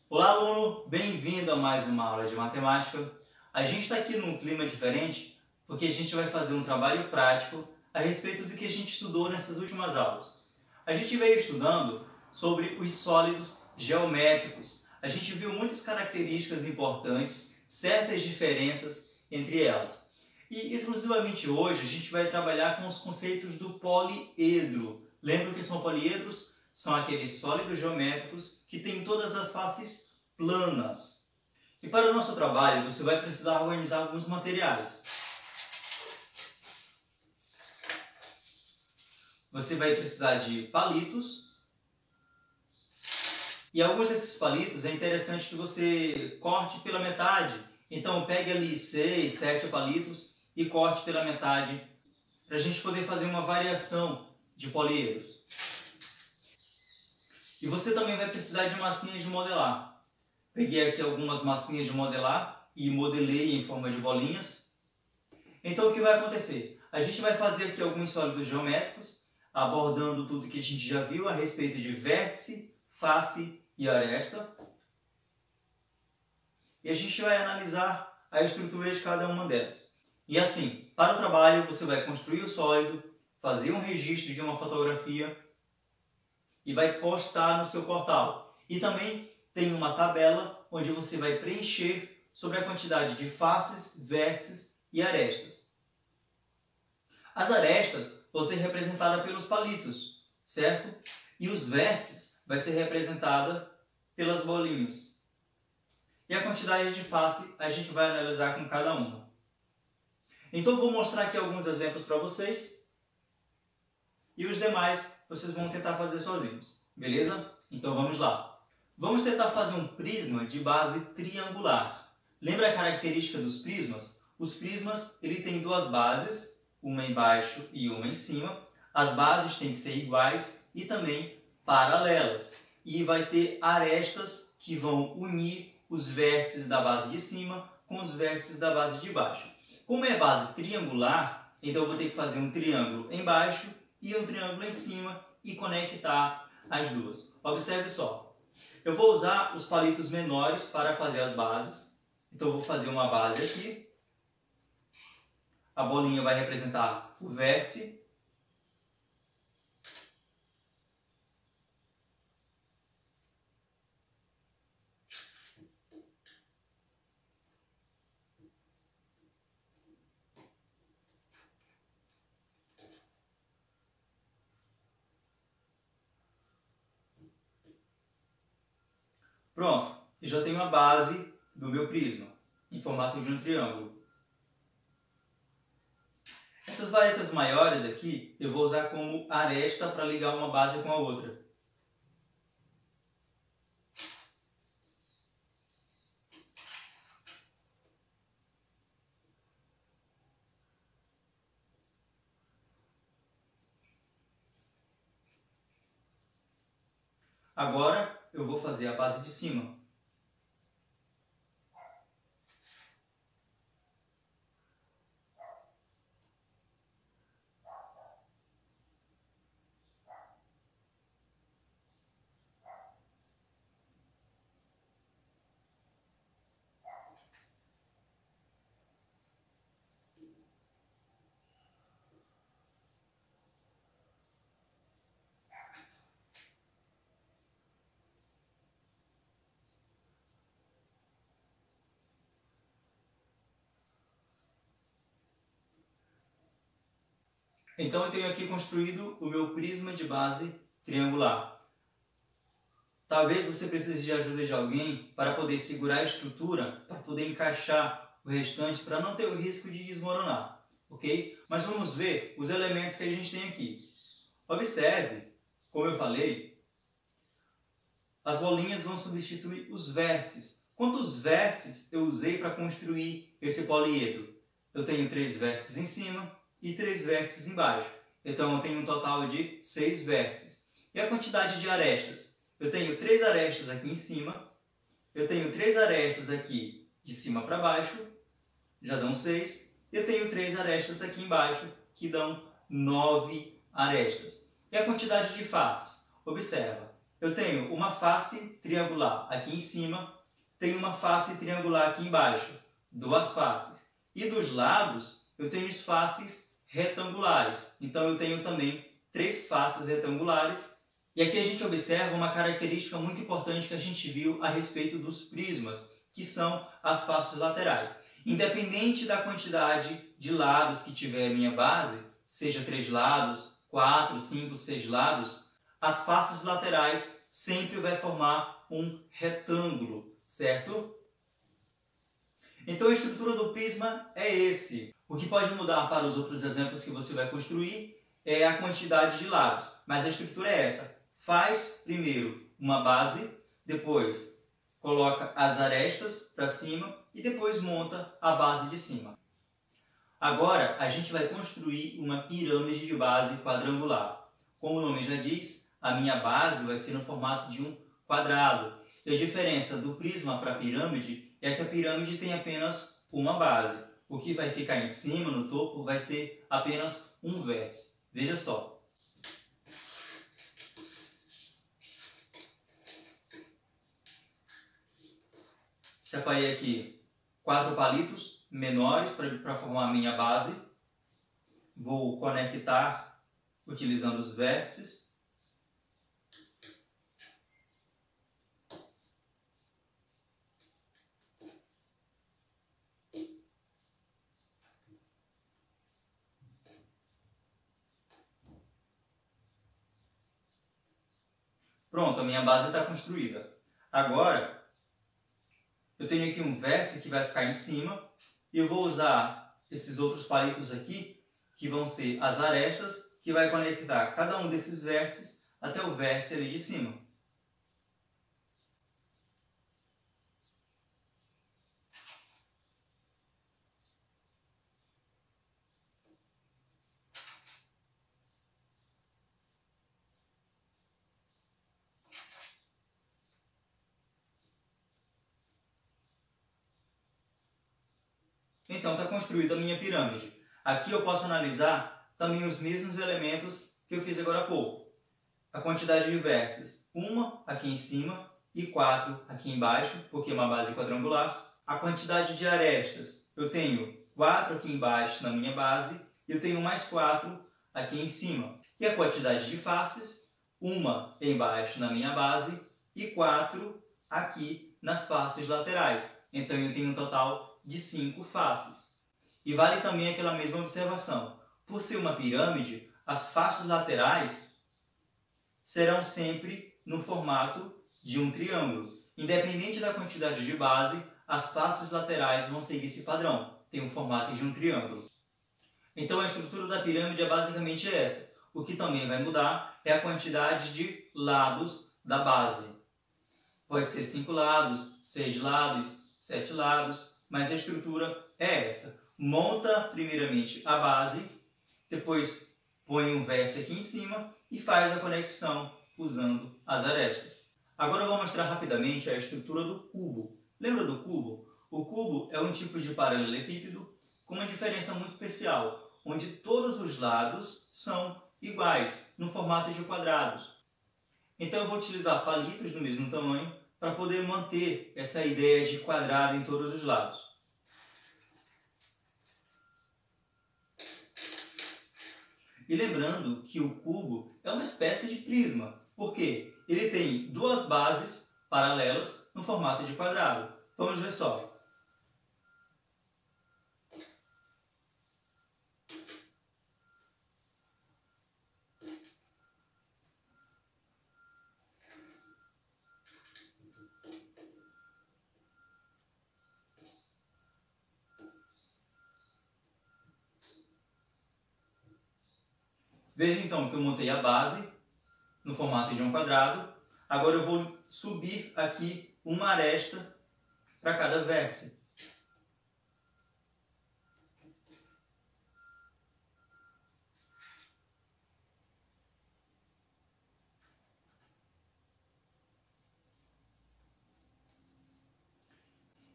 Olá, aluno! Bem-vindo a mais uma aula de matemática. A gente está aqui num clima diferente porque a gente vai fazer um trabalho prático a respeito do que a gente estudou nessas últimas aulas. A gente veio estudando sobre os sólidos geométricos. A gente viu muitas características importantes, certas diferenças entre elas. E exclusivamente hoje a gente vai trabalhar com os conceitos do poliedro. Lembra o que são poliedros? São aqueles sólidos geométricos que têm todas as faces planas. E para o nosso trabalho você vai precisar organizar alguns materiais. Você vai precisar de palitos. E alguns desses palitos é interessante que você corte pela metade. Então pegue ali 6, 7 palitos e corte pela metade para a gente poder fazer uma variação de poliedros. E você também vai precisar de massinhas de modelar. Peguei aqui algumas massinhas de modelar e modelei em forma de bolinhas. Então o que vai acontecer? A gente vai fazer aqui alguns sólidos geométricos, abordando tudo que a gente já viu a respeito de vértice, face e aresta. E a gente vai analisar a estrutura de cada uma delas. E assim, para o trabalho você vai construir o sólido, fazer um registro de uma fotografia e vai postar no seu portal. E também tem uma tabela onde você vai preencher sobre a quantidade de faces, vértices e arestas. As arestas vão ser representadas pelos palitos, certo? E os vértices vai ser representada pelas bolinhas. E a quantidade de face a gente vai analisar com cada uma. Então vou mostrar aqui alguns exemplos para vocês. E os demais vocês vão tentar fazer sozinhos, beleza? Então vamos lá. Vamos tentar fazer um prisma de base triangular. Lembra a característica dos prismas? Os prismas ele tem duas bases, uma embaixo e uma em cima. As bases têm que ser iguais e também paralelas. E vai ter arestas que vão unir os vértices da base de cima com os vértices da base de baixo. Como é base triangular, então eu vou ter que fazer um triângulo embaixo e um triângulo em cima e conectar as duas. Observe só, eu vou usar os palitos menores para fazer as bases. Então eu vou fazer uma base aqui, a bolinha vai representar o vértice, pronto, eu já tenho a base do meu prisma, em formato de um triângulo. Essas varetas maiores aqui, eu vou usar como aresta para ligar uma base com a outra. Agora eu vou fazer a base de cima. Então eu tenho aqui construído o meu prisma de base triangular. Talvez você precise de ajuda de alguém para poder segurar a estrutura, para poder encaixar o restante, para não ter o risco de desmoronar, ok? Mas vamos ver os elementos que a gente tem aqui. Observe, como eu falei, as bolinhas vão substituir os vértices. Quantos vértices eu usei para construir esse poliedro? Eu tenho 3 vértices em cima e 3 vértices embaixo. Então eu tenho um total de 6 vértices. E a quantidade de arestas? Eu tenho 3 arestas aqui em cima, eu tenho 3 arestas aqui de cima para baixo, já dão 6. Eu tenho 3 arestas aqui embaixo, que dão 9 arestas. E a quantidade de faces? Observa, eu tenho uma face triangular aqui em cima, tenho uma face triangular aqui embaixo, duas faces. E dos lados, eu tenho as faces retangulares. Então, eu tenho também 3 faces retangulares. E aqui a gente observa uma característica muito importante que a gente viu a respeito dos prismas, que são as faces laterais. Independente da quantidade de lados que tiver a minha base, seja 3 lados, 4, 5, 6 lados, as faces laterais sempre vai formar um retângulo, certo? Então a estrutura do prisma é esse. O que pode mudar para os outros exemplos que você vai construir é a quantidade de lados, mas a estrutura é essa. Faz primeiro uma base, depois coloca as arestas para cima e depois monta a base de cima. Agora a gente vai construir uma pirâmide de base quadrangular. Como o nome já diz, a minha base vai ser no formato de um quadrado. E a diferença do prisma para a pirâmide é que a pirâmide tem apenas uma base. O que vai ficar em cima, no topo, vai ser apenas um vértice. Veja só. Separei aqui 4 palitos menores para formar a minha base. Vou conectar utilizando os vértices. Pronto, a minha base está construída. Agora, eu tenho aqui um vértice que vai ficar em cima e eu vou usar esses outros palitos aqui, que vão ser as arestas, que vai conectar cada um desses vértices até o vértice ali de cima. Então está construída a minha pirâmide. Aqui eu posso analisar também os mesmos elementos que eu fiz agora há pouco. A quantidade de vértices, 1 aqui em cima e 4 aqui embaixo, porque é uma base quadrangular. A quantidade de arestas, eu tenho 4 aqui embaixo na minha base e eu tenho mais 4 aqui em cima. E a quantidade de faces, 1 embaixo na minha base e 4 aqui nas faces laterais. Então eu tenho um total de 5 faces. E vale também aquela mesma observação. Por ser uma pirâmide, as faces laterais serão sempre no formato de um triângulo. Independente da quantidade de base, as faces laterais vão seguir esse padrão. Tem um formato de um triângulo. Então a estrutura da pirâmide é basicamente essa. O que também vai mudar é a quantidade de lados da base. Pode ser 5 lados, 6 lados, 7 lados, mas a estrutura é essa. Monta primeiramente a base, depois põe um vértice aqui em cima e faz a conexão usando as arestas. Agora eu vou mostrar rapidamente a estrutura do cubo. Lembra do cubo? O cubo é um tipo de paralelepípedo com uma diferença muito especial, onde todos os lados são iguais, no formato de quadrados. Então eu vou utilizar palitos do mesmo tamanho para poder manter essa ideia de quadrado em todos os lados. E lembrando que o cubo é uma espécie de prisma, porque ele tem 2 bases paralelas no formato de quadrado. Vamos ver só. Veja então que eu montei a base no formato de um quadrado. Agora eu vou subir aqui uma aresta para cada vértice.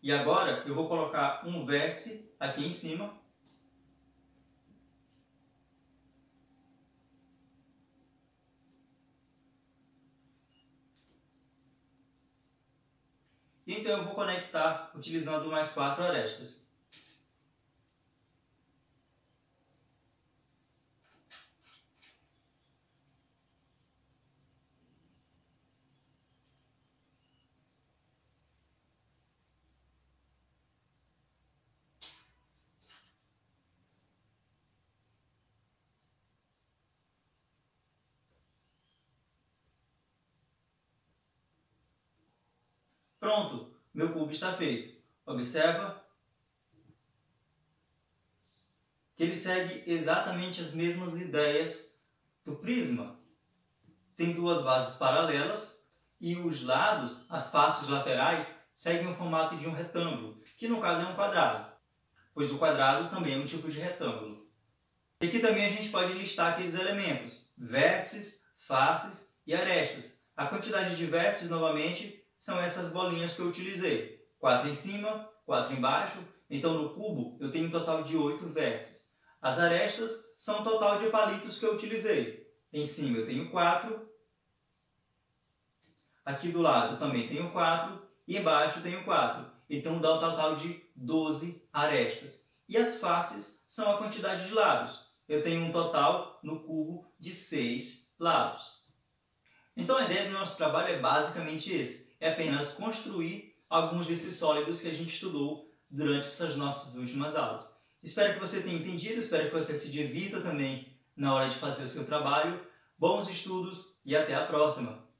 E agora eu vou colocar um vértice aqui em cima. e então eu vou conectar utilizando mais 4 arestas. Pronto, meu cubo está feito. Observa que ele segue exatamente as mesmas ideias do prisma. Tem duas bases paralelas e os lados, as faces laterais, seguem o formato de um retângulo, que no caso é um quadrado, pois o quadrado também é um tipo de retângulo. E aqui também a gente pode listar aqueles elementos, vértices, faces e arestas. A quantidade de vértices, novamente, são essas bolinhas que eu utilizei. 4 em cima, 4 embaixo. Então, no cubo, eu tenho um total de 8 vértices. As arestas são o total de palitos que eu utilizei. Em cima eu tenho 4. Aqui do lado eu também tenho 4. E embaixo eu tenho 4. Então, dá um total de 12 arestas. E as faces são a quantidade de lados. Eu tenho um total no cubo de 6 lados. Então, a ideia do nosso trabalho é basicamente esse. É apenas construir alguns desses sólidos que a gente estudou durante essas nossas últimas aulas. Espero que você tenha entendido, espero que você se divirta também na hora de fazer o seu trabalho. Bons estudos e até a próxima!